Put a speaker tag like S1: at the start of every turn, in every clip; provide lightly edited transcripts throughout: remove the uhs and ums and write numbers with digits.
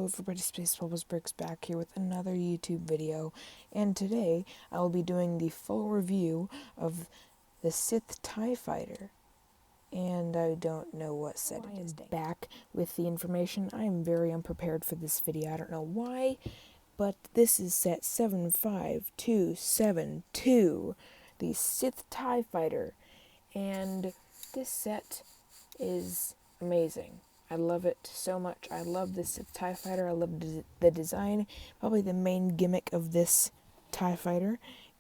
S1: Hello everybody, Space Bubbles Bricks back here with another YouTube video, and today I will be doing the full review of the Sith TIE Fighter, and I don't know what set it is. Back with the information. I am very unprepared for this video, I don't know why, but this is set 75272, the Sith TIE Fighter, and this set is amazing. I love it so much. I love this TIE Fighter. I love the design. Probably the main gimmick of this TIE Fighter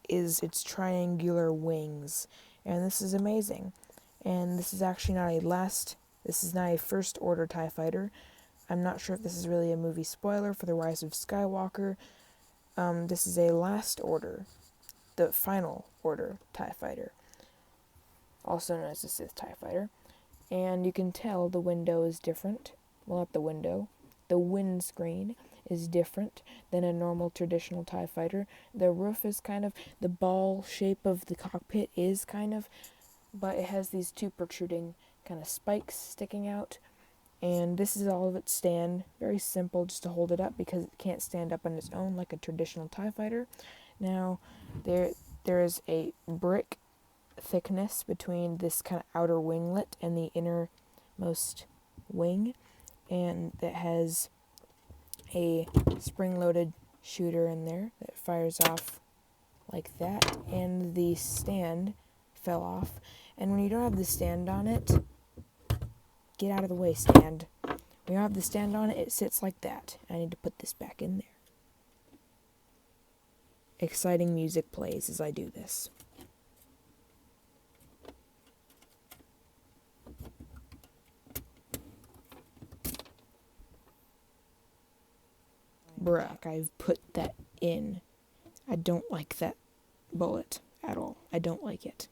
S1: is its triangular wings. And this is amazing. And this is actually this is not a first order TIE Fighter. I'm not sure if this is really a movie spoiler for The Rise of Skywalker. This is a last order, the final order TIE Fighter, also known as the Sith TIE Fighter. And you can tell the window is different. Well, not the window. The windscreen is different than a normal traditional TIE Fighter. The roof is the ball shape of the cockpit is but it has these two protruding kind of spikes sticking out. And this is all of its stand. Very simple just to hold it up because it can't stand up on its own like a traditional TIE Fighter. Now, there is a brick thickness between this kind of outer winglet and the innermost wing, and that has a spring-loaded shooter in there that fires off like that, and the stand fell off. And when you don't have the stand on it, get out of the way, stand. When you don't have the stand on it, it sits like that. I need to put this back in there. Exciting music plays as I do this. Bruh, I've put that in. I don't like that bullet at all. I don't like it.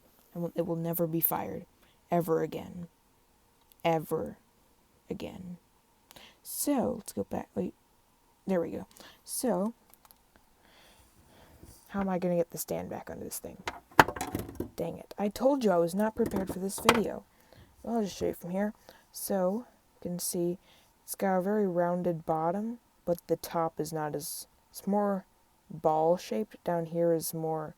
S1: It will never be fired. Ever again. Ever again. So, let's go back. Wait. There we go. So, how am I going to get the stand back onto this thing? Dang it. I told you I was not prepared for this video. Well, I'll just show you from here. So, you can see it's got a very rounded bottom, but the top is not as... It's more ball-shaped. Down here is more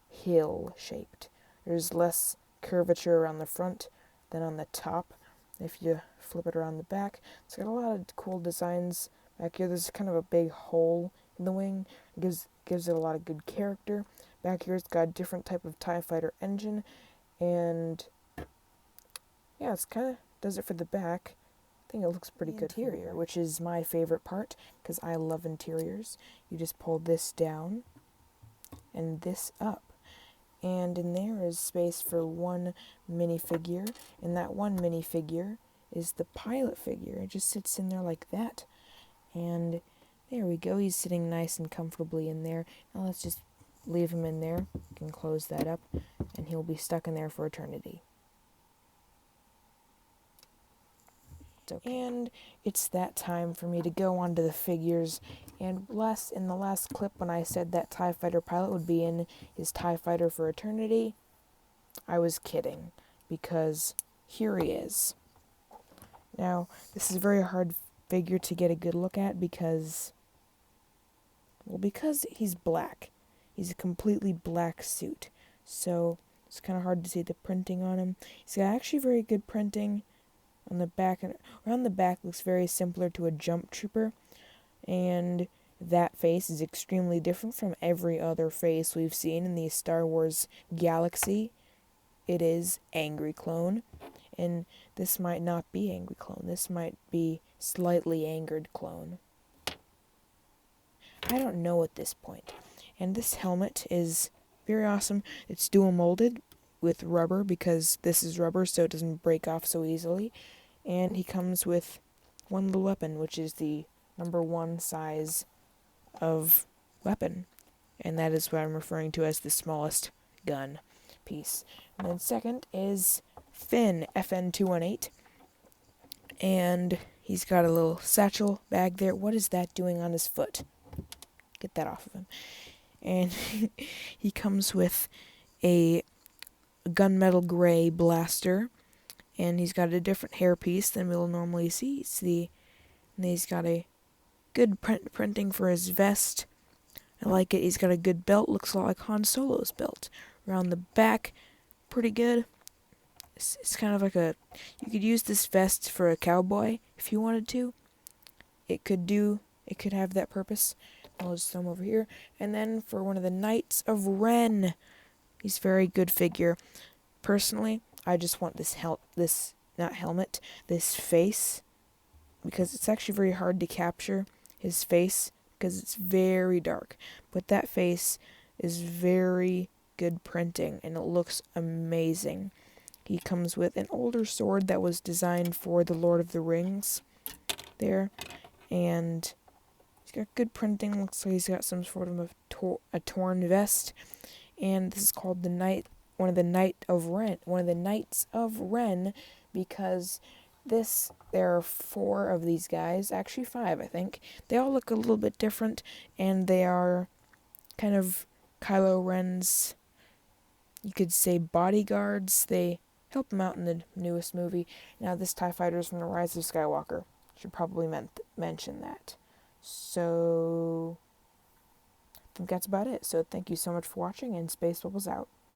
S1: hill-shaped. There's less curvature around the front than on the top. If you flip it around the back, it's got a lot of cool designs back here. There's kind of a big hole in the wing. It gives it a lot of good character. Back here, it's got a different type of TIE Fighter engine, and yeah, it's kind of does it for the back. I think it looks pretty good. Interior, which is my favorite part because I love interiors. You just pull this down and this up, and in there is space for one minifigure, and that one minifigure is the pilot figure. It just sits in there like that, and there we go. He's sitting nice and comfortably in there. Now let's just leave him in there. You can close that up, and he'll be stuck in there for eternity. Okay. And it's that time for me to go on to the figures. And in the last clip, when I said that TIE Fighter pilot would be in his TIE Fighter for eternity, I was kidding, because here he is. Now, this is a very hard figure to get a good look at because he's black. He's a completely black suit, so it's kind of hard to see the printing on him. He's got actually very good printing on the back, and around the back looks very similar to a jump trooper, and that face is extremely different from every other face we've seen in the Star Wars galaxy. It is Angry Clone, and this might not be Angry Clone. This might be Slightly Angered Clone. I don't know at this point. And this helmet is very awesome. It's dual molded with rubber because this is rubber, so it doesn't break off so easily. And he comes with one little weapon, which is the number 1 size of weapon. And that is what I'm referring to as the smallest gun piece. And then second is Finn, FN218. And he's got a little satchel bag there. What is that doing on his foot? Get that off of him. And he comes with a gunmetal gray blaster, and he's got a different hairpiece than we'll normally see. And he's got a Good printing for his vest. I like it. He's got a good belt. Looks a lot like Han Solo's belt. Around the back, pretty good. It's kind of like you could use this vest for a cowboy if you wanted to. It could have that purpose. I'll just throw him over here. And then for one of the Knights of Ren. He's a very good figure. Personally, I just want this this face, because it's actually very hard to capture his face because it's very dark. But that face is very good printing and it looks amazing. He comes with an older sword that was designed for the Lord of the Rings there, and he's got good printing. Looks like he's got some sort of a torn vest, and this is called one of the Knights of Ren, because there are 4 of these guys, actually 5, I think. They all look a little bit different, and they are kind of Kylo Ren's, you could say, bodyguards. They help him out in the newest movie. Now, this TIE Fighter is from The Rise of Skywalker. Should probably mention that. So, I think that's about it. So, thank you so much for watching, and Space Bubbles out.